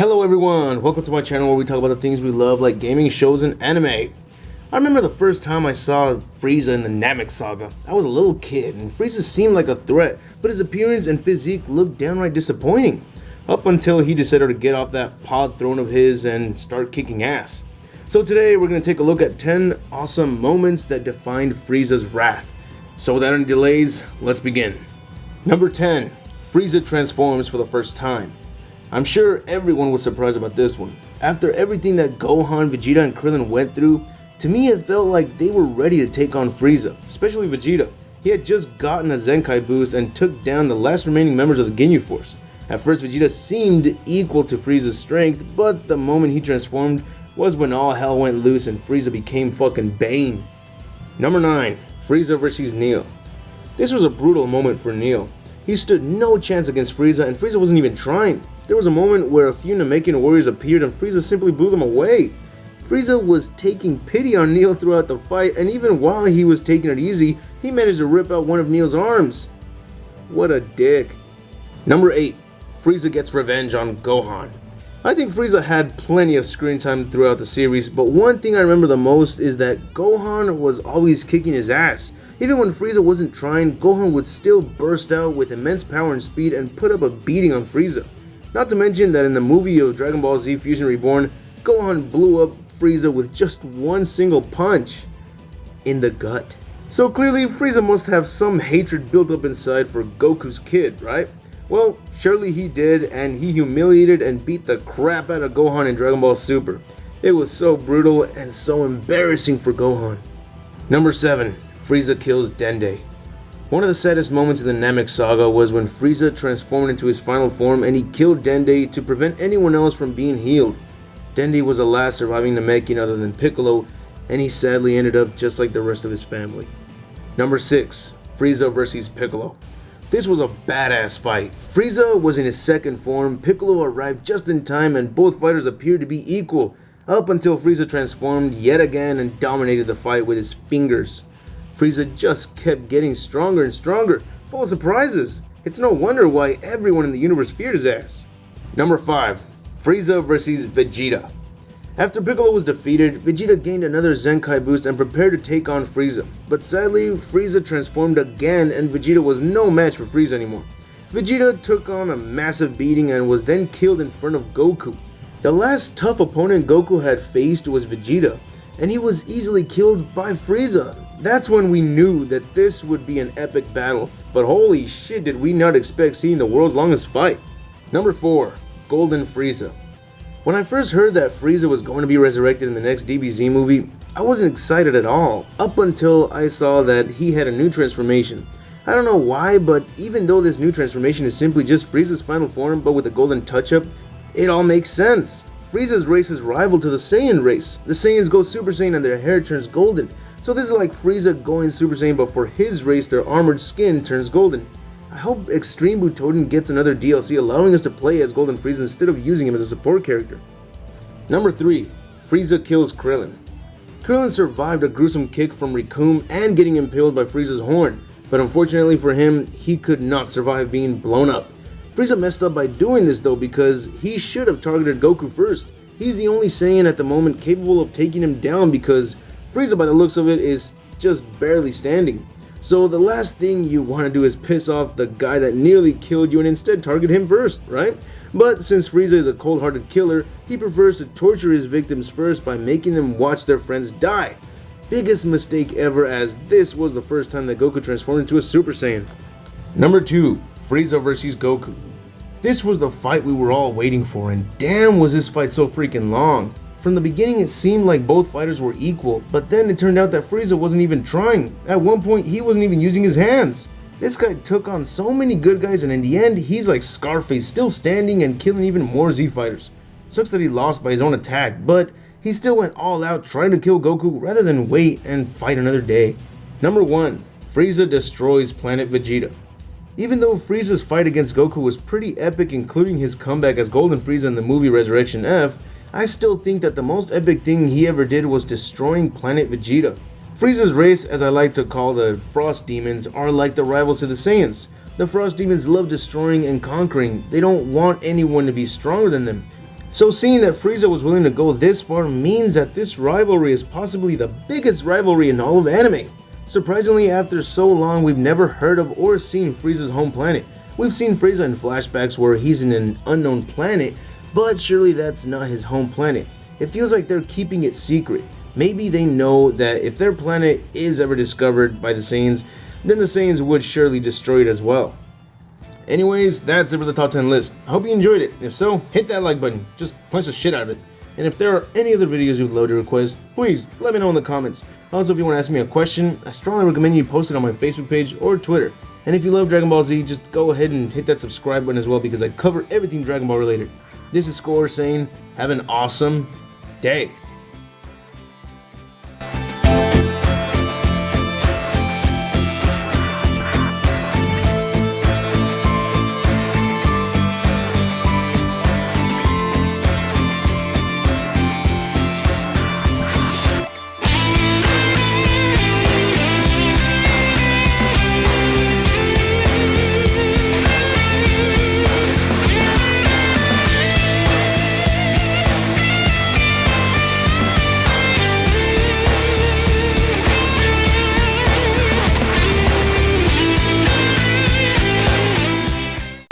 Hello everyone, welcome to my channel where we talk about the things we love like gaming, shows, and anime. I remember the first time I saw Frieza in the Namek saga. I was a little kid and Frieza seemed like a threat, but his appearance and physique looked downright disappointing. Up until he decided to get off that pod throne of his and start kicking ass. So today we're going to take a look at 10 awesome moments that defined Frieza's wrath. So without any delays, let's begin. Number 10. Frieza transforms for the first time. I'm sure everyone was surprised about this one. After everything that Gohan, Vegeta, and Krillin went through, to me it felt like they were ready to take on Frieza, especially Vegeta. He had just gotten a Zenkai boost and took down the last remaining members of the Ginyu Force. At first Vegeta seemed equal to Frieza's strength, but the moment he transformed was when all hell went loose and Frieza became fucking Bane. Number 9. Frieza vs. Neil. This was a brutal moment for Neil. He stood no chance against Frieza and Frieza wasn't even trying. There was a moment where a few Namekian warriors appeared and Frieza simply blew them away. Frieza was taking pity on Neil throughout the fight, and even while he was taking it easy, he managed to rip out one of Neil's arms. What a dick. Number 8. Frieza gets revenge on Gohan. I think Frieza had plenty of screen time throughout the series, but one thing I remember the most is that Gohan was always kicking his ass. Even when Frieza wasn't trying, Gohan would still burst out with immense power and speed and put up a beating on Frieza. Not to mention that in the movie of Dragon Ball Z Fusion Reborn, Gohan blew up Frieza with just one single punch in the gut. So clearly Frieza must have some hatred built up inside for Goku's kid, right? Well, surely he did, and he humiliated and beat the crap out of Gohan in Dragon Ball Super. It was so brutal and so embarrassing for Gohan. Number 7. Frieza kills Dende. One of the saddest moments in the Namek saga was when Frieza transformed into his final form and he killed Dende to prevent anyone else from being healed. Dende was the last surviving Namekian other than Piccolo, and he sadly ended up just like the rest of his family. Number 6. Frieza vs. Piccolo. This was a badass fight. Frieza was in his second form, Piccolo arrived just in time, and both fighters appeared to be equal, up until Frieza transformed yet again and dominated the fight with his fingers. Frieza just kept getting stronger and stronger, full of surprises. It's no wonder why everyone in the universe feared his ass. Number 5. Frieza vs. Vegeta. After Piccolo was defeated, Vegeta gained another Zenkai boost and prepared to take on Frieza. But sadly, Frieza transformed again and Vegeta was no match for Frieza anymore. Vegeta took on a massive beating and was then killed in front of Goku. The last tough opponent Goku had faced was Vegeta, and he was easily killed by Frieza. That's when we knew that this would be an epic battle, but holy shit did we not expect seeing the world's longest fight. Number 4. Golden Frieza. When I first heard that Frieza was going to be resurrected in the next DBZ movie, I wasn't excited at all, up until I saw that he had a new transformation. I don't know why, but even though this new transformation is simply just Frieza's final form but with a golden touch-up, it all makes sense. Frieza's race is rival to the Saiyan race. The Saiyans go Super Saiyan and their hair turns golden. So this is like Frieza going Super Saiyan, but for his race their armored skin turns golden. I hope Extreme Butoden gets another DLC allowing us to play as Golden Frieza instead of using him as a support character. Number 3. Frieza kills Krillin. Krillin survived a gruesome kick from Recoome and getting impaled by Frieza's horn, but unfortunately for him, he could not survive being blown up. Frieza messed up by doing this though because he should have targeted Goku first. He's the only Saiyan at the moment capable of taking him down because Frieza by the looks of it is just barely standing. So the last thing you want to do is piss off the guy that nearly killed you and instead target him first, right? But since Frieza is a cold-hearted killer, he prefers to torture his victims first by making them watch their friends die. Biggest mistake ever, as this was the first time that Goku transformed into a Super Saiyan. Number 2. Frieza vs. Goku. This was the fight we were all waiting for, and damn was this fight so freaking long. From the beginning it seemed like both fighters were equal, but then it turned out that Frieza wasn't even trying. At one point he wasn't even using his hands. This guy took on so many good guys and in the end he's like Scarface, still standing and killing even more Z fighters. Sucks that he lost by his own attack, but he still went all out trying to kill Goku rather than wait and fight another day. Number 1. Frieza destroys Planet Vegeta. Even though Frieza's fight against Goku was pretty epic, including his comeback as Golden Frieza in the movie Resurrection F, I still think that the most epic thing he ever did was destroying Planet Vegeta. Frieza's race, as I like to call the Frost Demons, are like the rivals to the Saiyans. The Frost Demons love destroying and conquering. They don't want anyone to be stronger than them. So seeing that Frieza was willing to go this far means that this rivalry is possibly the biggest rivalry in all of anime. Surprisingly, after so long, we've never heard of or seen Frieza's home planet. We've seen Frieza in flashbacks where he's in an unknown planet, but surely that's not his home planet. It feels like they're keeping it secret. Maybe they know that if their planet is ever discovered by the Saiyans, then the Saiyans would surely destroy it as well. Anyways, that's it for the top 10 list. I hope you enjoyed it. If so, hit that like button. Just punch the shit out of it. And if there are any other videos you'd love to request, please let me know in the comments. Also, if you want to ask me a question, I strongly recommend you post it on my Facebook page or Twitter. And if you love Dragon Ball Z, just go ahead and hit that subscribe button as well, because I cover everything Dragon Ball related. This is Score saying, have an awesome day.